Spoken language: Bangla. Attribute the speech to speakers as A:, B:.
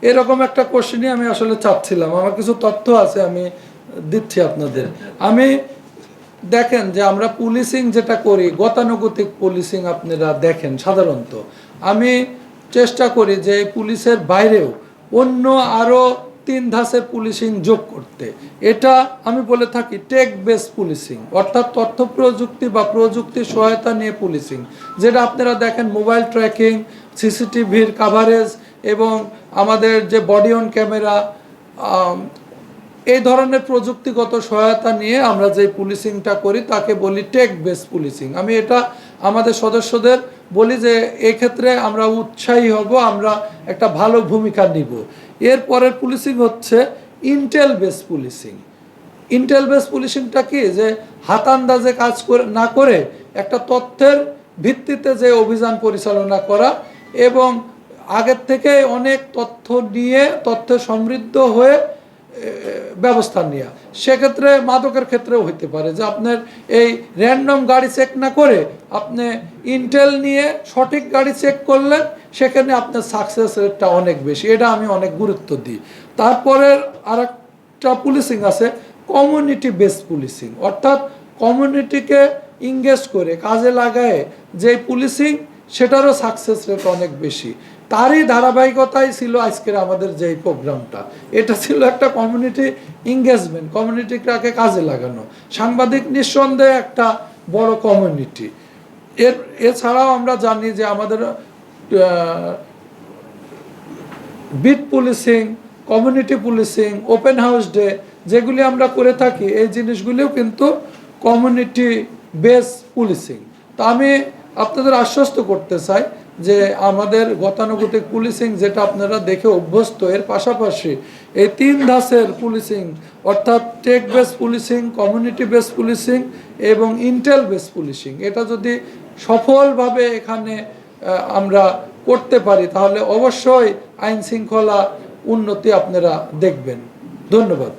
A: এরকম একটা কোশ্চেনই আমি আসলে চাচ্ছিলাম। আমার কিছু তথ্য আছে, আমি দিচ্ছি আপনাদের। আমি দেখেন যে আমরা পুলিশিং যেটা করি, গতানুগতিক পুলিশিং আপনারা দেখেন সাধারণত। আমি চেষ্টা করি যে পুলিশের বাইরেও অন্য আরও 3 ধাঁচের পুলিশিং যোগ করতে। এটা আমি বলে থাকি টেক বেস পুলিশিং, অর্থাৎ তথ্য প্রযুক্তি বা প্রযুক্তির সহায়তা নিয়ে পুলিশিং, যেটা আপনারা দেখেন মোবাইল ট্র্যাকিং, সিসিটিভির কাভারেজ এবং আমাদের যে বডি অন ক্যামেরা, এই ধরনের প্রযুক্তিগত সহায়তা নিয়ে আমরা যে পুলিশিংটা করি তাকে বলি টেক বেস পুলিশিং। আমি এটা আমাদের সদস্যদের বলি যে এই ক্ষেত্রে আমরা উৎসাহী হব, আমরা একটা ভালো ভূমিকা নিব। এরপরের পুলিশিং হচ্ছে intel base policing. Intel base পুলিশিংটা কি, যে হাত আন্দাজে কাজ না করে একটা তথ্যের ভিত্তিতে যে অভিযান পরিচালনা করা এবং আগের থেকে অনেক তথ্য নিয়ে তথ্যে সমৃদ্ধ হয়ে ব্যবস্থা নেওয়া। সেক্ষেত্রে মাদকের ক্ষেত্রেও হইতে পারে যে আপনার এই র্যান্ডম গাড়ি চেক না করে আপনি ইন্টেল নিয়ে সঠিক গাড়ি চেক করলেন, সেখানে আপনার সাকসেস রেটটা অনেক বেশি। এটা আমি অনেক গুরুত্ব দিই। তারপরে আরেকটা পুলিশিং আছে কমিউনিটি বেস পুলিশিং, অর্থাৎ কমিউনিটিকে ইংগেজ করে কাজে লাগায় যে পুলিশিং, সেটারও সাকসেস রেট অনেক বেশি। তারই ধারাবাহিকতাই ছিল আজকের আমাদের যে প্রোগ্রামটা। এটা ছিল একটা কমিউনিটি এঙ্গেজমেন্ট, কমিউনিটিটাকে কাজে লাগানো। সাংবাদিক নিঃসন্দেহে একটা বড় কমিউনিটি। এছাড়াও আমরা জানি যে আমাদের bit policing, community policing, open house day যেগুলি আমরা করে থাকি, এই জিনিসগুলিও কিন্তু কমিউনিটি বেস পুলিশিং। তো আমি আপনাদের আশ্বস্ত করতে চাই যে আমাদের গতানুগতিক পুলিশিং যেটা আপনারা দেখে অভ্যস্ত, এর পাশাপাশি এই 3 ধাঁচের পুলিশিং, অর্থাৎ tech base policing, community base policing এবং ইন্টেল বেস পুলিশিং, এটা যদি সফলভাবে এখানে আমরা করতে পারি তাহলে অবশ্যই আইন শৃঙ্খলা উন্নতি আপনারা দেখবেন। ধন্যবাদ।